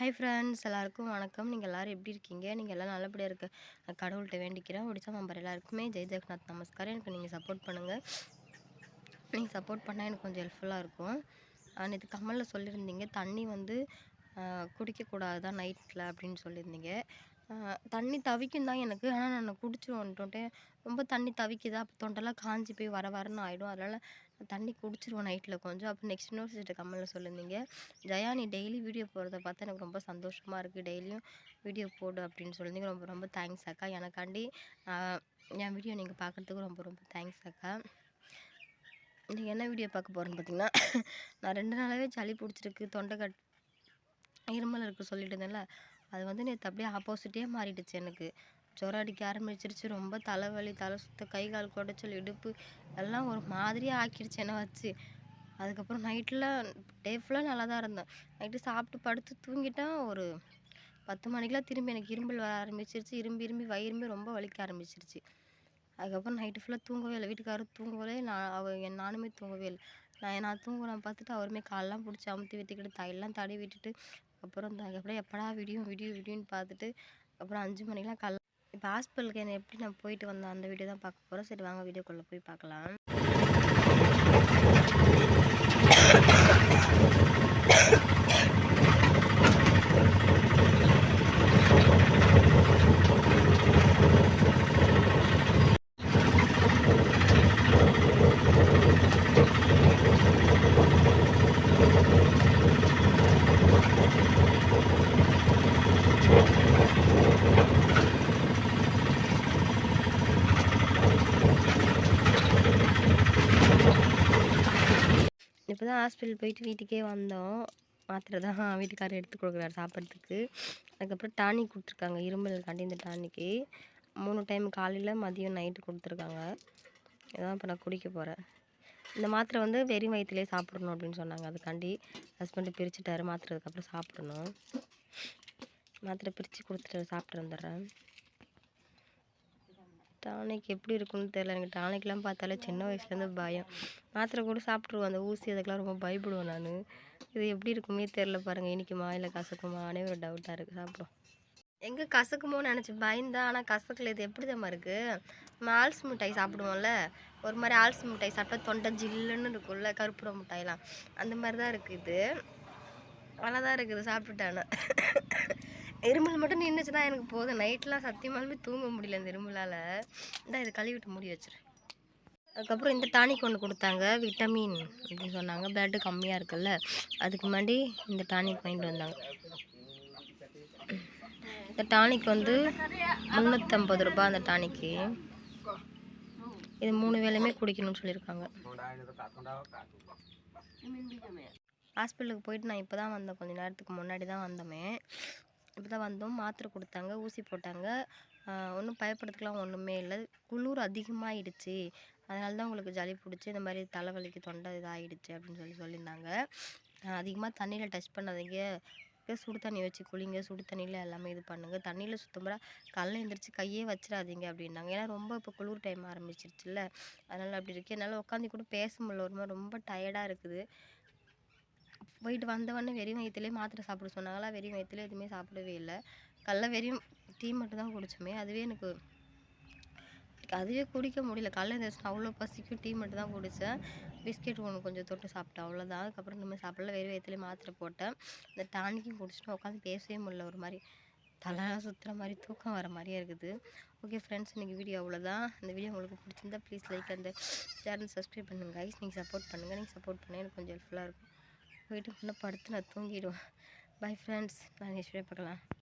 Hi friends, எல்லாருக்கும் வணக்கம். நீங்கள் எல்லோரும் எப்படி இருக்கீங்க? நீங்கள் எல்லாம் நல்லபடியாக இருக்க நான் கடவுள்கிட்ட வேண்டிக்கிறேன். ஒடிசா மெம்பர் எல்லாருக்குமே ஜெய் ஜெகநாத் நமஸ்காரம். எனக்கு நீங்கள் சப்போர்ட் பண்ணுங்கள். நீங்கள் சப்போர்ட் பண்ணால் எனக்கு கொஞ்சம் ஹெல்ப்ஃபுல்லாக இருக்கும். நேற்று கமலில் சொல்லியிருந்தீங்க தண்ணி வந்து குடிக்கக்கூடாது தான் நைட்டில் அப்படின்னு சொல்லியிருந்தீங்க. தண்ணி தவிக்கும் தான் எனக்கு, ஆனால் நான் குடிச்சிருவேன்ட்டு ரொம்ப தண்ணி தவிக்குதா, அப்போ தொண்டெல்லாம் காஞ்சி போய் வரன்னு ஆகிடும். அதனால் தண்ணி குடிச்சிருவோம் நைட்டில் கொஞ்சம். அப்புறம் நெக்ஸ்ட் யூனிவர்சிட்டி கமலில் சொல்லியிருந்தீங்க, ஜெயா நீ டெய்லி வீடியோ போடுறத பார்த்தா எனக்கு ரொம்ப சந்தோஷமாக இருக்குது, டெய்லியும் வீடியோ போடு அப்படின்னு சொல்லியிருந்தீங்க. ரொம்ப ரொம்ப தேங்க்ஸ் அக்கா. எனக்காண்டி என் வீடியோ நீங்கள் பார்க்குறதுக்கு ரொம்ப ரொம்ப தேங்க்ஸ் அக்கா. நீங்கள் என்ன வீடியோ பார்க்க போகிறேன்னு பார்த்தீங்கன்னா, நான் 2 நாளாகவே சளி பிடிச்சிருக்கு, தொண்டை இருமல் இருக்குது சொல்லிட்டு இருந்தேன்ல, அது வந்து நேற்று அப்படியே ஆப்போசிட்டே மாறிடுச்சு. எனக்கு ஜுரம் அடிக்க ஆரம்பிச்சிருச்சு, ரொம்ப தலைவலி, தலை சுத்த, கை கால் குடைச்சல், இடுப்பு எல்லாம் ஒரு மாதிரியாக ஆக்கிடுச்சு என்னை வச்சு. அதுக்கப்புறம் நைட்டில் டே ஃபுல்லாக நல்லா தான் இருந்தேன். நைட்டு சாப்பிட்டு படுத்து தூங்கிட்டேன். ஒரு 10 மணிக்கெலாம் திரும்பி எனக்கு இரும்பல் வர ஆரம்பிச்சிருச்சு. இரும்பி வயிறுமே ரொம்ப வலிக்க ஆரம்பிச்சிருச்சு. அதுக்கப்புறம் நைட்டு ஃபுல்லாக தூங்கவே இல்லை. வீட்டுக்காரரும் தூங்கவே, நானுமே தூங்கவே இல்லை. நான் தூங்குறேன் பார்த்துட்டு அவருமே காலெலாம் பிடிச்சி அமுத்தி விட்டுக்கிட்டு தையெல்லாம் தடவி விட்டுட்டு, அப்புறம் அதுக்கப்புறம் எப்படா விடியும்னு பார்த்துட்டு, அப்புறம் 5 மணிக்கெலாம் காலைல இப்போ ஹாஸ்பிட்டலுக்கு என்னை எப்படி நான் போயிட்டு வந்தேன் அந்த வீடியோ தான் பார்க்க போகிறோம். சரி வாங்க வீடியோக்குள்ளே போய் பார்க்கலாம். இப்போ தான் ஹாஸ்பிட்டல் போயிட்டு வீட்டுக்கே வந்தோம். மாத்திரை தான் வீட்டுக்காரர் எடுத்து கொடுக்குறாரு சாப்பிட்றதுக்கு. அதுக்கப்புறம் டானிக் கொடுத்துருக்காங்க இருமலுக்காண்டி. இந்த டானிக்கு 3 டைம் காலையில், மதியம், நைட்டு கொடுத்துருக்காங்க. இதான் இப்போ நான் குடிக்க போகிறேன். இந்த மாத்திரை வந்து வெறும் வயிற்றுலேயே சாப்பிடணும் அப்படின்னு சொன்னாங்க. அதுக்காண்டி ஹஸ்பண்டு பிரிச்சுட்டாரு. மாத்திரை அதுக்கப்புறம் சாப்பிடணும். மாத்திரை பிரித்து கொடுத்துட்டு சாப்பிட்டு வந்துடுறேன். டானிக் எப்படி இருக்குன்னு தெரியல. எனக்கு டானிக்லாம் பார்த்தாலே சின்ன வயசுலேருந்து பயம். மாத்திரை கூட சாப்பிட்ருவோம், அந்த ஊசி அதுக்கெலாம் ரொம்ப பயப்படுவேன் நான். இது எப்படி இருக்குமே தெரில பாருங்கள், இனிக்குமா இல்லை கசக்குமானே ஒரு டவுட்டாக இருக்குது. சாப்பிடும் எங்கே கசக்குமோன்னு நினச்சி பயந்தா, ஆனால் கசக்கல. இது எப்படி தான் இருக்குது, நம்ம ஆல்ஸ் மிட்டாய் சாப்பிடுவோம்ல, ஒரு மாதிரி ஆல்ஸ் மிட்டாய் சாப்பிட்டா தொண்டை ஜில்லுன்னு இருக்கும்ல, கருப்புற மிட்டாயெலாம் அந்த மாதிரி தான் இருக்குது. இது நல்லா தான் இருக்குது சாப்பிட்டுட்டானே. இருமல் மட்டும் நின்றுச்சுன்னா எனக்கு போதும். நைட்லாம் சத்தியமாலுமே தூங்க முடியல இந்த இருமலால். இந்த இது கழுவிட்டு மூடி வச்சிரு. அதுக்கப்புறம் இந்த டானிக் ஒன்று கொடுத்தாங்க, விட்டமின் அப்படின்னு சொன்னாங்க. பிளட்டு கம்மியாக இருக்குல்ல, அதுக்கு முன்னாடி இந்த டானிக் வாங்கிட்டு வந்தாங்க. இந்த டானிக் வந்து 350 ரூபா அந்த டானிக்கு. இது 3 வேளையுமே குடிக்கணும்னு சொல்லியிருக்காங்க. ஹாஸ்பிட்டலுக்கு போயிட்டு நான் இப்போ தான் வந்தேன், கொஞ்சம் நேரத்துக்கு முன்னாடி தான் வந்தோமே. இப்போ தான் வந்தோம். மாத்திரை கொடுத்தாங்க, ஊசி போட்டாங்க. ஒன்றும் பயப்படுறதுக்கெலாம் ஒன்றுமே இல்லை. குளிர் அதிகமாகிடுச்சு, அதனால தான் உங்களுக்கு ஜலி பிடிச்சி இந்த மாதிரி தலைவலிக்கு தொண்டை இதாகிடுச்சு அப்படின்னு சொல்லியிருந்தாங்க. அதிகமாக தண்ணியில் டச் பண்ணாதீங்க, சுடு தண்ணி வச்சு குளிங்க, சுடு தண்ணியில் எல்லாமே இது பண்ணுங்கள். தண்ணியில் சுத்தமாக காலைல எழுந்திரிச்சு கையே வச்சிடாதீங்க அப்படின்னாங்க. ஏன்னா ரொம்ப இப்போ குளிர் டைம் ஆரம்பிச்சிருச்சுல்ல, அதனால் அப்படி இருக்குது. என்னால் உட்காந்து கூட பேச முடியல, ஒரு மாதிரி ரொம்ப டயர்டாக இருக்குது. போயிட்டு வந்தவொடனே வெறும் வயிற்றுலேயே மாத்திரை சாப்பிட சொன்னாங்களா, வெறும் வயிற்றுல எதுவுமே சாப்பிடவே இல்லை. காலைல வெறும் டீ மட்டும் தான் குடிச்சோமே, அதுவே குடிக்க முடியல. காலைல எழுந்திரிச்சு அவ்வளோ பசிக்கும், டீ மட்டும் தான் குடித்தேன். பிஸ்கெட் ஒன்று கொஞ்சம் தொட்டு சாப்பிட்டேன், அவ்வளோதான். அதுக்கப்புறம் இனிமேல் சாப்பிடல, வெறும் வயிற்றுலேயே மாத்திரை போட்டேன். இந்த டானிக்கும் குடிச்சிட்டு உட்காந்து பேசவே முடியல, ஒரு மாதிரி தலைலாம் சுற்றுற மாதிரி, தூக்கம் வர மாதிரியே இருக்குது. ஓகே ஃப்ரெண்ட்ஸ், இன்றைக்கி வீடியோ அவ்வளோதான். இந்த வீடியோ உங்களுக்கு பிடிச்சிருந்தா ப்ளீஸ் லைக், அந்த சேனல் சப்ஸ்கிரைப் பண்ணுங்கள் கைஸ். நீங்கள் சப்போர்ட் பண்ணுங்கள். நீங்கள் சப்போர்ட் பண்ணால் எனக்கு கொஞ்சம் ஹெல்ப்ஃபுல்லாக இருக்கும். போயிட்டு முன்னே படுத்து நான் தூங்கிடுவேன். பை ஃப்ரெண்ட்ஸ், நான் நெக்ஸ்ட் வீடியோ பார்க்கலாம்.